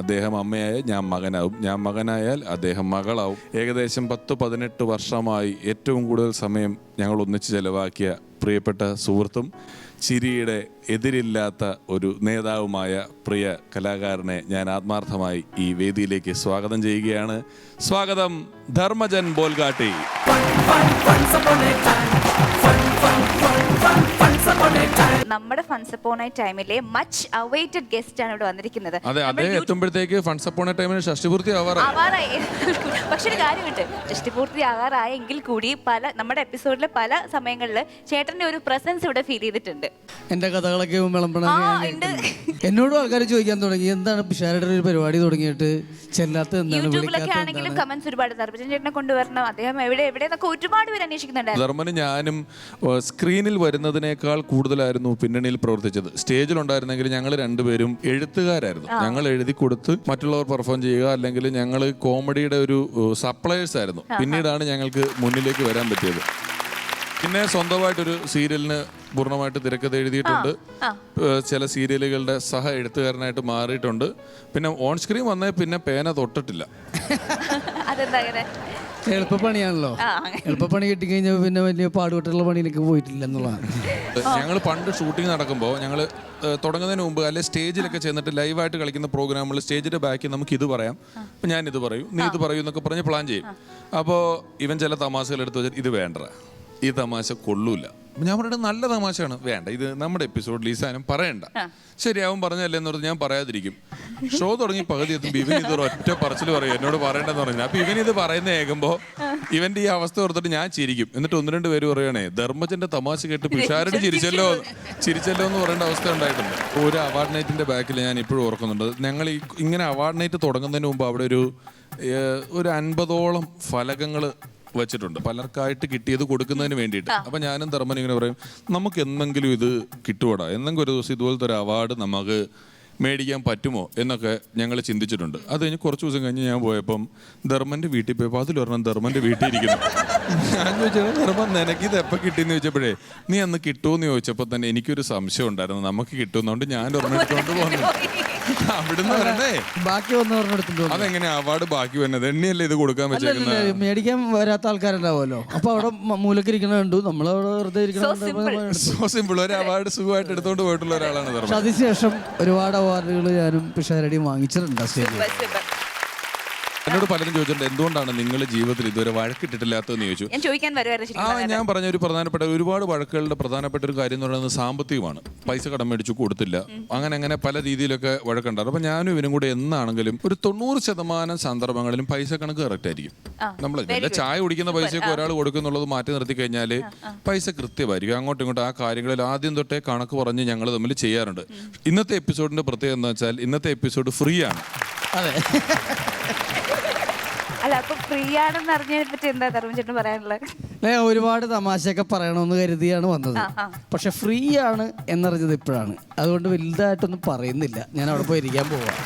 അദ്ദേഹം അമ്മയായ ഞാൻ മകനാവും, ഞാൻ മകനായാൽ അദ്ദേഹം മകളാവും. ഏകദേശം 10-18 വർഷമായി ഏറ്റവും കൂടുതൽ സമയം ഞങ്ങൾ ഒന്നിച്ച് ചെലവാക്കിയ പ്രിയപ്പെട്ട സുഹൃത്തും ചിരിയുടെ എതിരില്ലാത്ത ഒരു നേതാവുമായ പ്രിയ കലാകാരനെ ഞാൻ ആത്മാർത്ഥമായി ഈ വേദിയിലേക്ക് സ്വാഗതം ചെയ്യുകയാണ്. സ്വാഗതം ധർമ്മജൻ ബോൽഗാട്ടി. നമ്മുടെ ഫൺസ് അപ്പോൺ എ ടൈമിലെ മച്ച് അവൈറ്റഡ് ഗസ്റ്റ് ആണ് ഇവിടെ വന്നിരിക്കുന്നത്. അതെ, അദ്ദേഹം എത്തുമ്പോഴത്തേക്ക് ഫൺസ് അപ്പോൺ എ ടൈമിന് ഷഷ്ടിപൂർത്തി ആവാറായി. പക്ഷെ ഒരു കാര്യമുണ്ട്, ഷഷ്ടിപൂർത്തി ആകാറായെങ്കിൽ കൂടി നമ്മുടെ എപ്പിസോഡിലെ പല സമയങ്ങളിൽ ചേട്ടന്റെ ഒരു പ്രസൻസ് ഇവിടെ ഫീൽ ചെയ്തിട്ടുണ്ട്. എന്റെ കഥകളൊക്കെ എന്നോടും ആൾക്കാർ ചോദിക്കാൻ തുടങ്ങി, എന്താണ് പിഷാരുടെ ഒരു പരിപാടി തുടങ്ങിയിട്ട് ചെല്ലാത്ത, യൂട്യൂബിലൊക്കെ ആണെങ്കിലും കമന്റ്സ് ഒരുപാട് ധർമ്മജൻ ചേട്ടനെ കൊണ്ടുവരണം, അദ്ദേഹം എവിടെയെന്നൊക്കെ ഒരുപാട് പേര് അന്വേഷിക്കുന്നുണ്ടായിരുന്നു. ധർമ്മന് ഞാനും സ്ക്രീനിൽ വരുന്നതിനേക്കാൾ കൂടുതലായിരുന്നു പിന്നണിയിൽ പ്രവർത്തിച്ചത്. സ്റ്റേജിലുണ്ടായിരുന്നെങ്കിൽ ഞങ്ങൾ രണ്ടുപേരും എഴുത്തുകാരായിരുന്നു. ഞങ്ങൾ എഴുതി കൊടുത്ത് മറ്റുള്ളവർ പെർഫോം ചെയ്യുക, അല്ലെങ്കിൽ ഞങ്ങൾ കോമഡിയുടെ ഒരു സപ്ലയേഴ്സ് ആയിരുന്നു. പിന്നീടാണ് ഞങ്ങൾക്ക് മുന്നിലേക്ക് വരാൻ പറ്റിയത്. പിന്നെ സ്വന്തമായിട്ടൊരു സീരിയലിന് പൂർണ്ണമായിട്ട് തിരക്കഥ എഴുതിയിട്ടുണ്ട്. ചില സീരിയലുകളുടെ സഹ എഴുത്തുകാരനായിട്ട് മാറിയിട്ടുണ്ട്. പിന്നെ ഓൺ സ്ക്രീൻ വന്നേ പിന്നെ പേന തൊട്ടിട്ടില്ല. എളുപ്പപ്പണിയാണല്ലോ, എളുപ്പപ്പണി കിട്ടിക്കഴിഞ്ഞാൽ പിന്നെ വലിയ പാടുപെട്ടുള്ള പണിയിലേക്ക് പോയിട്ടില്ല എന്നുള്ളതാണ്. ഞങ്ങൾ പണ്ട് ഷൂട്ടിംഗ് നടക്കുമ്പോൾ ഞങ്ങൾ തുടങ്ങുന്നതിന് മുമ്പ് അല്ലെ സ്റ്റേജിലൊക്കെ ചെന്നിട്ട് ലൈവായിട്ട് കളിക്കുന്ന പ്രോഗ്രാമുകൾ സ്റ്റേജിന്റെ ബാക്കിൽ നമുക്ക് ഇത് പറയാം, അപ്പം ഞാൻ ഇത് പറയും, നീ ഇത് പറയൂ എന്നൊക്കെ പറഞ്ഞ് പ്ലാൻ ചെയ്യും. അപ്പോൾ ഇവൻ ചില തമാശകൾ എടുത്ത് വെച്ചാൽ ഇത് വേണ്ട, ഈ തമാശ കൊള്ളൂല. ഞാൻ പറഞ്ഞത് നല്ല തമാശയാണ്, വേണ്ട, ഇത് നമ്മുടെ എപ്പിസോഡിൽ ഈ സാധനം പറയണ്ട. ശരിയാവും പറഞ്ഞല്ലേ എന്ന് പറഞ്ഞ് ഞാൻ പറയാതിരിക്കും. ഷോ തുടങ്ങി പകുതി എത്തുമ്പോൾ ഇവൻ ഇത് ഒറ്റ പറച്ചിൽ പറയും, എന്നോട് പറയണ്ടെന്ന് പറഞ്ഞു. അപ്പൊ ഇവൻ ഇത് പറയുന്ന കേൾക്കുമ്പോൾ ഇവന്റെ ഈ അവസ്ഥ ഓർത്തിട്ട് ഞാൻ ചിരിക്കും. എന്നിട്ട് 1-2 പേര് പറയുകയാണേ, ധർമ്മജന്റെ തമാശ കേട്ട് പിഷാരടി ചിരിച്ചല്ലോ എന്ന് പറയേണ്ട അവസ്ഥ ഉണ്ടായിട്ടുണ്ട്. ഒരു അവാർഡ് നൈറ്റിന്റെ ബാക്കിൽ ഞാൻ ഇപ്പോഴും ഓർക്കുന്നുണ്ട്. ഞങ്ങൾ ഇങ്ങനെ അവാർഡ് നൈറ്റ് തുടങ്ങുന്നതിന് മുമ്പ് അവിടെ ഒരു 50ഓളം ഫലകങ്ങൾ വെച്ചിട്ടുണ്ട്, പലർക്കായിട്ട് കിട്ടിയത് കൊടുക്കുന്നതിന് വേണ്ടിയിട്ട്. അപ്പൊ ഞാനും ധർമ്മനും ഇങ്ങനെ പറയും, നമുക്ക് എന്തെങ്കിലും ഇത് കിട്ടുവാടാ, എന്തെങ്കിലും ഒരു ദിവസം ഇതുപോലത്തെ ഒരു അവാർഡ് നമുക്ക് മേടിക്കാൻ പറ്റുമോ എന്നൊക്കെ ഞങ്ങൾ ചിന്തിച്ചിട്ടുണ്ട്. അത് കഴിഞ്ഞ് കുറച്ച് ദിവസം കഴിഞ്ഞ് ഞാൻ പോയപ്പം ധർമ്മന്റെ വീട്ടിൽ പോയപ്പോൾ അതിലൊരെണ്ണം ധർമ്മന്റെ വീട്ടിൽ ഇരിക്കുന്നു. ഞാൻ ചോദിച്ചത്, ധർമ്മം നിനക്കിത് എപ്പോൾ കിട്ടിയെന്ന് ചോദിച്ചപ്പോഴേ, നീ അന്ന് കിട്ടുമെന്ന് ചോദിച്ചപ്പോൾ തന്നെ എനിക്കൊരു സംശയം ഉണ്ടായിരുന്നു, നമുക്ക് കിട്ടുന്നതുകൊണ്ട് ഞാൻ ഒരെണ്ണം എടുത്തുകൊണ്ട് പോകുന്നു. അവിടുന്ന് വരണ്ടേ ബാക്കി വന്നവരുടെ അതെങ്ങനെ അവാർഡ് ബാക്കി വരുന്നത്? എണ്ണിയല്ലേ ഇത് കൊടുക്കാൻ വെച്ചേക്കുന്നത്? മേടിക്കാൻ വരാത്ത ആൾക്കാരുണ്ടാവുമല്ലോ, അപ്പൊ അവിടെ മൂലക്കിരിക്കണ കണ്ടു, നമ്മളവിടെ വെറുതെ സോ സിമ്പിൾ. ഒരു അവാർഡ് സുഖമായിട്ട് എടുത്തോണ്ട് പോയിട്ടുള്ള ഒരാളാണ് ധർമ്മം. അതിനുശേഷം ഒരുപാട് അവാർഡുകൾ ഞാനും പിഷാരടിയും വാങ്ങിച്ചിട്ടുണ്ട് സ്റ്റേജിൽ. എന്നോട് പലരും ചോദിച്ചിട്ടുണ്ട്, എന്തുകൊണ്ടാണ് നിങ്ങൾ ജീവിതത്തിൽ ഇതുവരെ വഴക്കിട്ടിട്ടില്ലാത്തതെന്ന് ചോദിച്ചു. ഞാൻ പറഞ്ഞ ഒരു ഒരുപാട് വഴക്കുകളുടെ പ്രധാനപ്പെട്ട ഒരു കാര്യം എന്ന് പറയുന്നത് സാമ്പത്തികമാണ്. പൈസ കടം മേടിച്ചു കൊടുത്തില്ല, അങ്ങനെ പല രീതിയിലൊക്കെ വഴക്കുണ്ടാകും. അപ്പൊ ഞാനും ഇവനും കൂടെ എന്നാണെങ്കിലും ഒരു 90% സന്ദർഭങ്ങളിലും പൈസ കണക്ക് കറക്റ്റ് ആയിരിക്കും. നമ്മൾ ചായ കുടിക്കുന്ന പൈസയൊക്കെ ഒരാൾ കൊടുക്കുന്നുള്ളത് മാറ്റി നിർത്തി കഴിഞ്ഞാൽ പൈസ കൃത്യമായിരിക്കും. അങ്ങോട്ടും ഇങ്ങോട്ടും ആ കാര്യങ്ങളിൽ ആദ്യം തൊട്ടേ കണക്ക് പറഞ്ഞ് ഞങ്ങൾ തമ്മിൽ ചെയ്യാറുണ്ട്. ഇന്നത്തെ എപ്പിസോഡിന്റെ പ്രത്യേകത എന്താ വെച്ചാൽ ഇന്നത്തെ എപ്പിസോഡ് ഫ്രീ ആണ്. അതെ, അല്ല, അപ്പൊ ഫ്രീ ആണെന്ന് അറിഞ്ഞതിനെ പറ്റി എന്താ ധർമ്മചേട്ടൻ പറയാനുള്ളത്? ഒരുപാട് തമാശയൊക്കെ പറയണമെന്ന് കരുതിയാണ് വന്നത്, പക്ഷെ ഫ്രീ ആണ് എന്നറിഞ്ഞത് ഇപ്പോഴാണ്. അതുകൊണ്ട് വലുതായിട്ടൊന്നും പറയുന്നില്ല, ഞാൻ അവിടെ പോയി ഇരിക്കാൻ പോവാം.